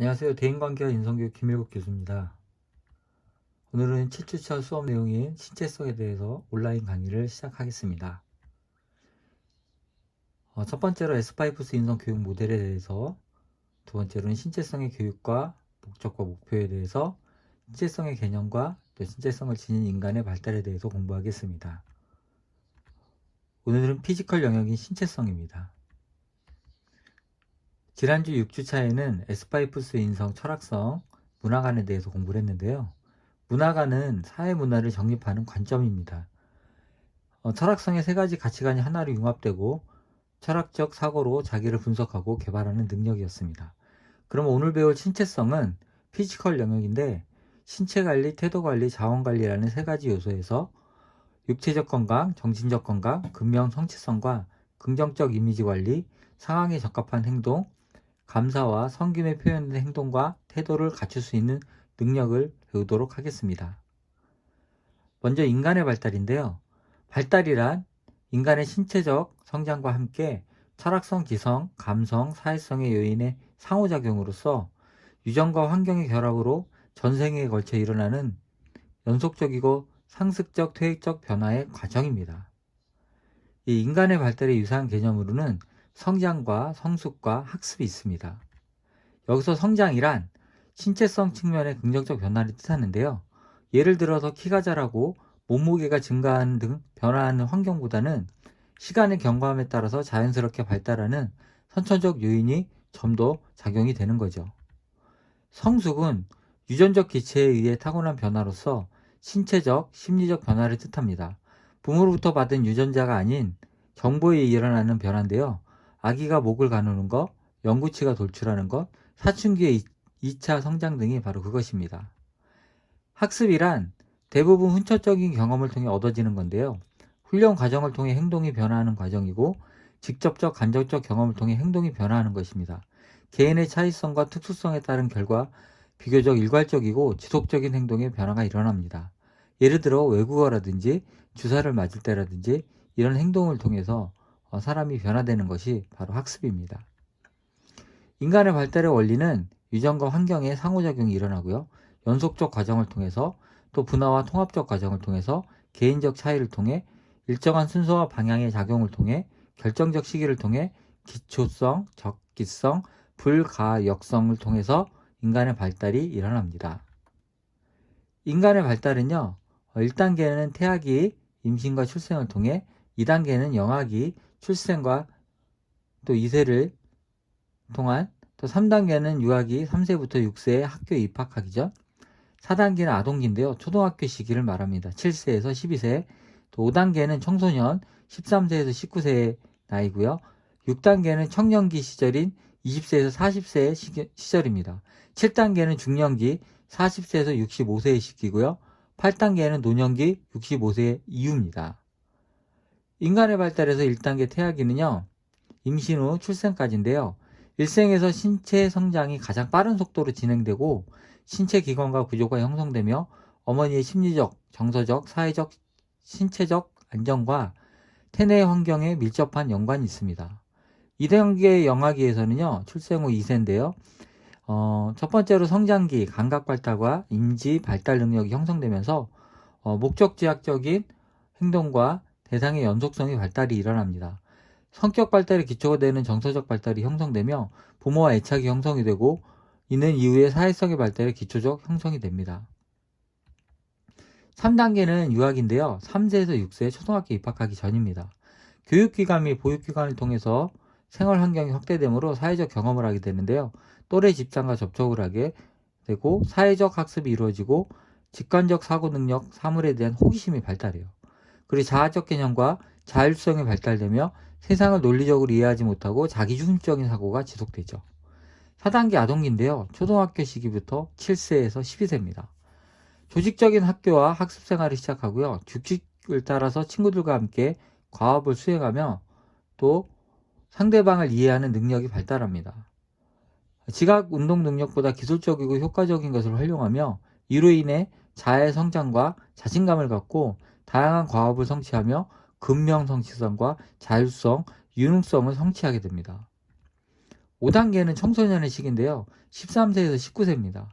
안녕하세요. 대인관계와 인성교육 김일국 교수입니다. 오늘은 7주차 수업 내용인 신체성에 대해서 온라인 강의를 시작하겠습니다. 첫 번째로 S5스 인성교육 모델에 대해서, 두 번째로는 신체성의 교육과 목적과 목표에 대해서, 신체성의 개념과 또 신체성을 지닌 인간의 발달에 대해서 공부하겠습니다. 오늘은 피지컬 영역인 신체성입니다. 지난주 6주차에는 S5스 인성 철학성, 문화관에 대해서 공부를 했는데요. 문화관은 사회문화를 정립하는 관점입니다. 철학성의 세 가지 가치관이 하나로 융합되고 철학적 사고로 자기를 분석하고 개발하는 능력이었습니다. 그럼 오늘 배울 신체성은 피지컬 영역인데 신체관리, 태도관리, 자원관리라는 세 가지 요소에서 육체적 건강, 정신적 건강, 근면 성취성과 긍정적 이미지 관리, 상황에 적합한 행동, 감사와 성김에 표현된 행동과 태도를 갖출 수 있는 능력을 배우도록 하겠습니다. 먼저 인간의 발달인데요. 발달이란 인간의 신체적 성장과 함께 철학성, 지성, 감성, 사회성의 요인의 상호작용으로서 유전과 환경의 결합으로 전생에 걸쳐 일어나는 연속적이고 상습적, 퇴행적 변화의 과정입니다. 이 인간의 발달의 유사한 개념으로는 성장과 성숙과 학습이 있습니다. 여기서 성장이란 신체성 측면의 긍정적 변화를 뜻하는데요. 예를 들어서 키가 자라고 몸무게가 증가하는 등 변화하는 환경보다는 시간의 경과함에 따라서 자연스럽게 발달하는 선천적 요인이 좀 더 작용이 되는 거죠. 성숙은 유전적 기체에 의해 타고난 변화로서 신체적, 심리적 변화를 뜻합니다. 부모로부터 받은 유전자가 아닌 정보에 의해 일어나는 변화인데요. 아기가 목을 가누는 것, 영구치가 돌출하는 것, 사춘기의 2차 성장 등이 바로 그것입니다. 학습이란 대부분 훈처적인 경험을 통해 얻어지는 건데요. 훈련 과정을 통해 행동이 변화하는 과정이고 직접적 간접적 경험을 통해 행동이 변화하는 것입니다. 개인의 차이성과 특수성에 따른 결과 비교적 일괄적이고 지속적인 행동의 변화가 일어납니다. 예를 들어 외국어라든지 주사를 맞을 때라든지 이런 행동을 통해서 사람이 변화되는 것이 바로 학습입니다. 인간의 발달의 원리는 유전과 환경의 상호작용이 일어나고요. 연속적 과정을 통해서 또 분화와 통합적 과정을 통해서 개인적 차이를 통해 일정한 순서와 방향의 작용을 통해 결정적 시기를 통해 기초성, 적기성, 불가역성을 통해서 인간의 발달이 일어납니다. 인간의 발달은요. 1단계는 태아기, 임신과 출생을 통해 2단계는 영아기, 출생과 또 2세를 동안 또 3단계는 유아기 3세부터 6세에 학교에 입학하기 전 4단계는 아동기인데요. 초등학교 시기를 말합니다. 7세에서 12세 또 5단계는 청소년 13세에서 19세의 나이고요. 6단계는 청년기 시절인 20세에서 40세의 시절입니다. 7단계는 중년기 40세에서 65세의 시기고요. 8단계는 노년기 65세 이후입니다. 인간의 발달에서 1단계 태아기는요. 임신 후 출생까지인데요. 일생에서 신체 성장이 가장 빠른 속도로 진행되고 신체 기관과 구조가 형성되며 어머니의 심리적, 정서적, 사회적, 신체적 안정과 태내 환경에 밀접한 연관이 있습니다. 2단계 영아기에서는요. 출생 후 2세인데요. 첫 번째로 성장기, 감각 발달과 인지 발달 능력이 형성되면서 목적지향적인 행동과 대상의 연속성의 발달이 일어납니다. 성격 발달의 기초가 되는 정서적 발달이 형성되며 부모와 애착이 형성이 되고 이는 이후에 사회성의 발달의 기초적 형성이 됩니다. 3단계는 유아기인데요. 3세에서 6세 초등학교 입학하기 전입니다. 교육기관 및 보육기관을 통해서 생활 환경이 확대되므로 사회적 경험을 하게 되는데요. 또래 집단과 접촉을 하게 되고 사회적 학습이 이루어지고 직관적 사고 능력, 사물에 대한 호기심이 발달해요. 그리고 자아적 개념과 자율성이 발달되며 세상을 논리적으로 이해하지 못하고 자기중심적인 사고가 지속되죠. 4단계 아동기인데요. 초등학교 시기부터 7세에서 12세입니다. 조직적인 학교와 학습 생활을 시작하고요. 규칙을 따라서 친구들과 함께 과업을 수행하며 또 상대방을 이해하는 능력이 발달합니다. 지각 운동 능력보다 기술적이고 효과적인 것을 활용하며 이로 인해 자아의 성장과 자신감을 갖고 다양한 과업을 성취하며 근명 성취성과 자율성, 유능성을 성취하게 됩니다. 5단계는 청소년의 시기인데요. 13세에서 19세입니다.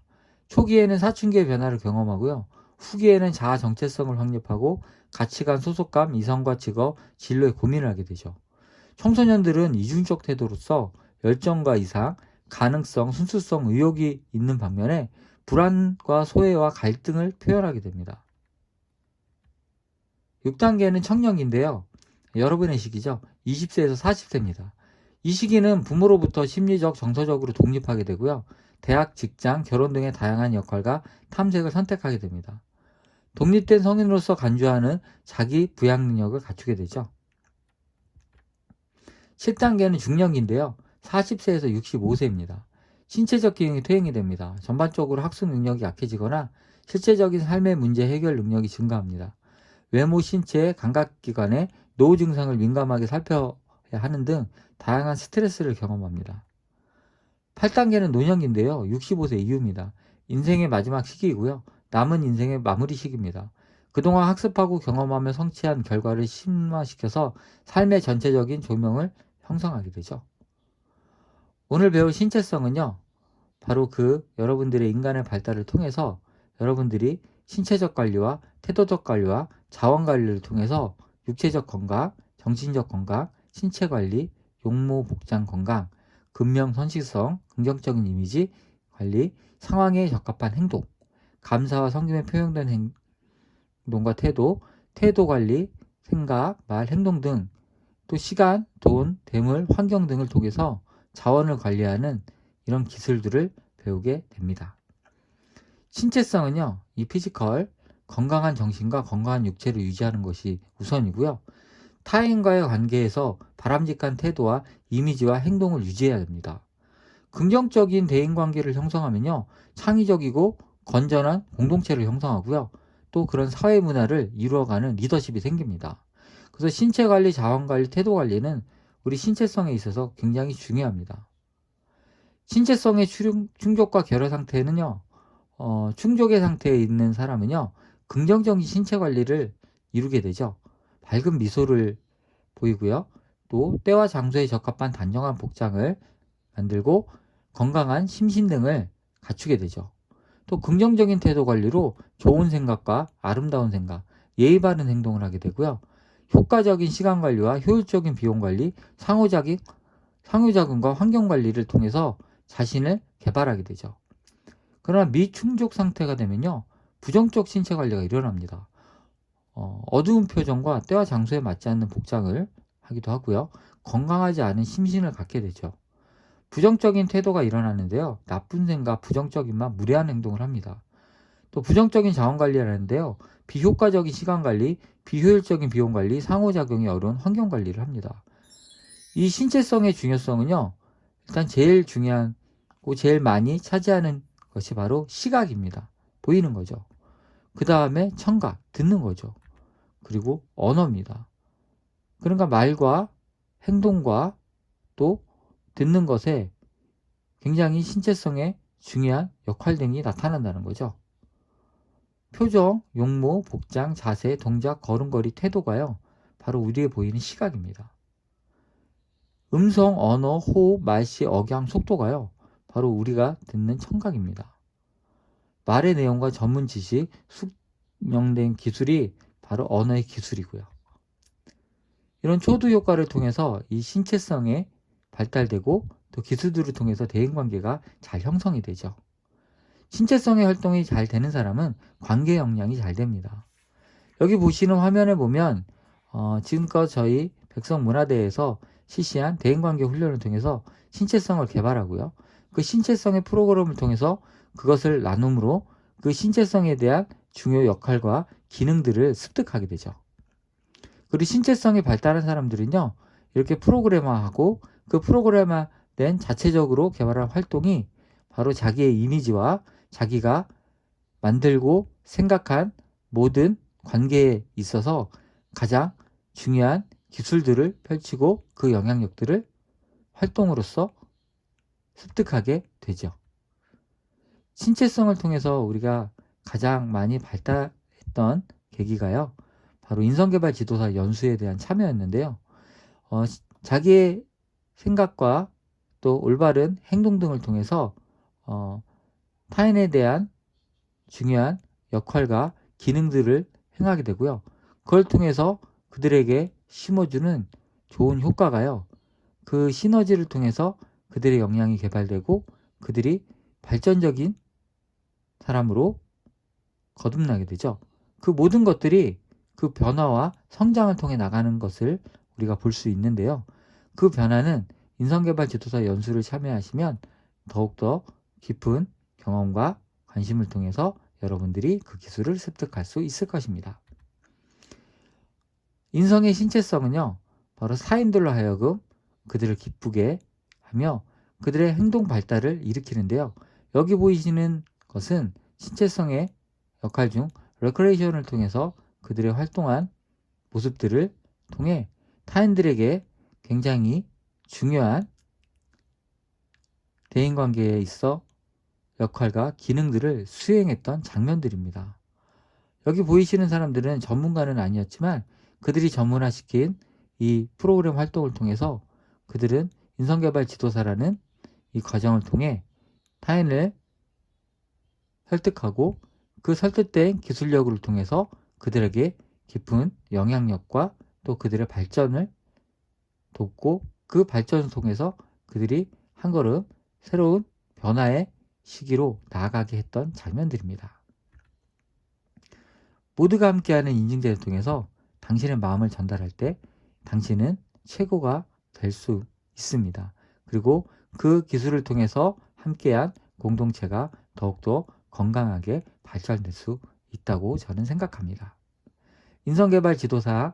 초기에는 사춘기의 변화를 경험하고요. 후기에는 자아 정체성을 확립하고 가치관, 소속감, 이성과 직업, 진로에 고민을 하게 되죠. 청소년들은 이중적 태도로서 열정과 이상, 가능성, 순수성, 의욕이 있는 반면에 불안과 소외와 갈등을 표현하게 됩니다. 6단계는 청년기인데요. 여러분의 시기죠. 20세에서 40세입니다. 이 시기는 부모로부터 심리적, 정서적으로 독립하게 되고요. 대학, 직장, 결혼 등의 다양한 역할과 탐색을 선택하게 됩니다. 독립된 성인으로서 간주하는 자기 부양 능력을 갖추게 되죠. 7단계는 중년기인데요. 40세에서 65세입니다. 신체적 기능이 퇴행이 됩니다. 전반적으로 학습 능력이 약해지거나 실제적인 삶의 문제 해결 능력이 증가합니다. 외모, 신체, 감각기관의 노후 증상을 민감하게 살펴야 하는 등 다양한 스트레스를 경험합니다. 8단계는 노년기인데요. 65세 이후입니다. 인생의 마지막 시기이고요. 남은 인생의 마무리 시기입니다. 그동안 학습하고 경험하며 성취한 결과를 심화시켜서 삶의 전체적인 조명을 형성하게 되죠. 오늘 배울 신체성은요. 바로 여러분들의 인간의 발달을 통해서 여러분들이 신체적 관리와 태도적 관리와 자원 관리를 통해서 육체적 건강, 정신적 건강, 신체 관리, 용모 복장 건강, 근명 선식성, 긍정적인 이미지 관리, 상황에 적합한 행동, 감사와 섬김에 표현된 행동과 태도, 태도 관리, 생각, 말, 행동 등 또 시간, 돈, 대물, 환경 등을 통해서 자원을 관리하는 이런 기술들을 배우게 됩니다. 신체성은요, 이 피지컬, 건강한 정신과 건강한 육체를 유지하는 것이 우선이고요. 타인과의 관계에서 바람직한 태도와 이미지와 행동을 유지해야 됩니다. 긍정적인 대인관계를 형성하면요, 창의적이고 건전한 공동체를 형성하고요. 또 그런 사회 문화를 이루어가는 리더십이 생깁니다. 그래서 신체관리, 자원관리, 태도관리는 우리 신체성에 있어서 굉장히 중요합니다. 신체성의 충족과 결여 상태는요, 충족의 상태에 있는 사람은요, 긍정적인 신체관리를 이루게 되죠. 밝은 미소를 보이고요. 또 때와 장소에 적합한 단정한 복장을 만들고 건강한 심신 등을 갖추게 되죠. 또 긍정적인 태도 관리로 좋은 생각과 아름다운 생각, 예의 바른 행동을 하게 되고요. 효과적인 시간 관리와 효율적인 비용 관리, 상호작용과 환경 관리를 통해서 자신을 개발하게 되죠. 그러나 미충족 상태가 되면요, 부정적 신체 관리가 일어납니다. 어두운 표정과 때와 장소에 맞지 않는 복장을 하기도 하고요. 건강하지 않은 심신을 갖게 되죠. 부정적인 태도가 일어나는데요. 나쁜 생각, 부정적인만 무례한 행동을 합니다. 또 부정적인 자원관리를 하는데요. 비효과적인 시간관리, 비효율적인 비용관리, 상호작용이 어려운 환경관리를 합니다. 이 신체성의 중요성은요. 일단 제일 중요하고 제일 많이 차지하는 것이 바로 시각입니다. 보이는 거죠. 그 다음에 청각, 듣는 거죠. 그리고 언어입니다. 그러니까 말과 행동과 또 듣는 것에 굉장히 신체성의 중요한 역할 등이 나타난다는 거죠. 표정, 용모, 복장, 자세, 동작, 걸음걸이, 태도가요. 바로 우리에 보이는 시각입니다. 음성, 언어, 호흡, 말씨, 억양, 속도가요. 바로 우리가 듣는 청각입니다. 말의 내용과 전문 지식, 숙명된 기술이 바로 언어의 기술이고요. 이런 초두 효과를 통해서 이 신체성에 발달되고 또 기술들을 통해서 대인관계가 잘 형성이 되죠. 신체성의 활동이 잘 되는 사람은 관계 역량이 잘 됩니다. 여기 보시는 화면에 보면 지금껏 저희 백성문화대에서 실시한 대인관계 훈련을 통해서 신체성을 개발하고요. 그 신체성의 프로그램을 통해서 그것을 나눔으로 그 신체성에 대한 중요 역할과 기능들을 습득하게 되죠. 그리고 신체성이 발달한 사람들은요, 이렇게 프로그래머하고 그 프로그래머된 자체적으로 개발한 활동이 바로 자기의 이미지와 자기가 만들고 생각한 모든 관계에 있어서 가장 중요한 기술들을 펼치고 그 영향력들을 활동으로서 습득하게 되죠. 신체성을 통해서 우리가 가장 많이 발달했던 계기가요. 바로 인성개발 지도사 연수에 대한 참여였는데요. 자기의 생각과 또 올바른 행동 등을 통해서 타인에 대한 중요한 역할과 기능들을 행하게 되고요. 그걸 통해서 그들에게 심어주는 좋은 효과가요. 그 시너지를 통해서 그들의 역량이 개발되고 그들이 발전적인 사람으로 거듭나게 되죠. 그 모든 것들이 그 변화와 성장을 통해 나가는 것을 우리가 볼 수 있는데요. 그 변화는 인성개발 지도사 연수를 참여하시면 더욱더 깊은 경험과 관심을 통해서 여러분들이 그 기술을 습득할 수 있을 것입니다. 인성의 신체성은요, 바로 사인들로 하여금 그들을 기쁘게 하며 그들의 행동 발달을 일으키는데요. 여기 보이시는 것은 신체성의 역할 중 레크레이션을 통해서 그들의 활동한 모습들을 통해 타인들에게 굉장히 중요한 대인관계에 있어 역할과 기능들을 수행했던 장면들입니다. 여기 보이시는 사람들은 전문가는 아니었지만 그들이 전문화시킨 이 프로그램 활동을 통해서 그들은 인성개발 지도사라는 이 과정을 통해 타인을 설득하고 그 설득된 기술력을 통해서 그들에게 깊은 영향력과 또 그들의 발전을 돕고 그 발전을 통해서 그들이 한 걸음 새로운 변화의 시기로 나아가게 했던 장면들입니다. 모두가 함께하는 인증제를 통해서 당신의 마음을 전달할 때 당신은 최고가 될 수 있습니다. 그리고 그 기술을 통해서 함께한 공동체가 더욱더 건강하게 발전될 수 있다고 저는 생각합니다. 인성개발 지도사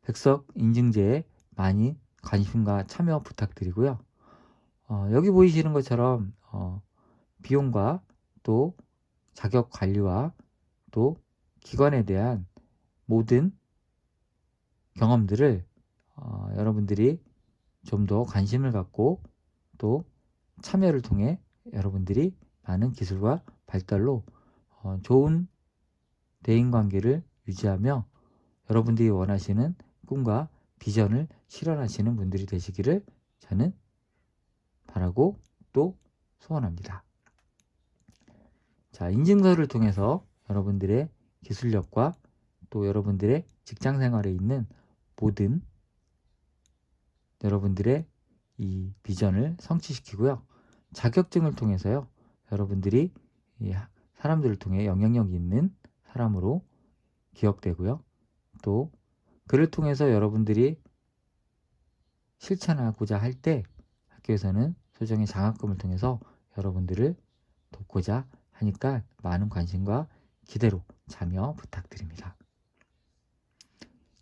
백석 인증제에 많이 관심과 참여 부탁드리고요. 여기 보이시는 것처럼 비용과 또 자격 관리와 또 기관에 대한 모든 경험들을 여러분들이 좀 더 관심을 갖고 또 참여를 통해 여러분들이 많은 기술과 발달로 좋은 대인관계를 유지하며 여러분들이 원하시는 꿈과 비전을 실현하시는 분들이 되시기를 저는 바라고 또 소원합니다. 자, 인증서를 통해서 여러분들의 기술력과 또 여러분들의 직장생활에 있는 모든 여러분들의 이 비전을 성취시키고요. 자격증을 통해서요. 여러분들이 사람들을 통해 영향력 있는 사람으로 기억되고요. 또 그를 통해서 여러분들이 실천하고자 할 때 학교에서는 소정의 장학금을 통해서 여러분들을 돕고자 하니까 많은 관심과 기대로 참여 부탁드립니다.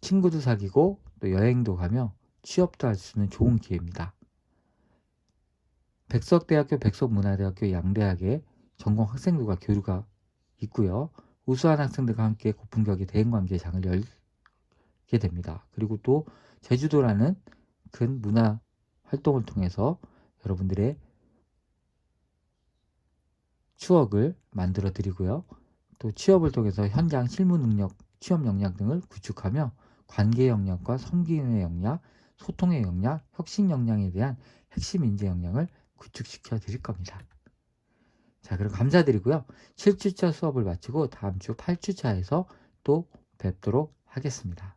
친구도 사귀고 또 여행도 가며 취업도 할 수 있는 좋은 기회입니다. 백석대학교, 백석문화대학교 양대학의 전공 학생들과 교류가 있고요. 우수한 학생들과 함께 고품격의 대인관계장을 열게 됩니다. 그리고 또 제주도라는 큰 문화 활동을 통해서 여러분들의 추억을 만들어 드리고요. 또 취업을 통해서 현장 실무 능력, 취업 역량 등을 구축하며 관계 역량과 섬김의 역량, 소통의 역량, 혁신 역량에 대한 핵심 인재 역량을 구축시켜 드릴 겁니다. 자, 그럼 감사드리고요. 7주차 수업을 마치고 다음 주 8주차에서 또 뵙도록 하겠습니다.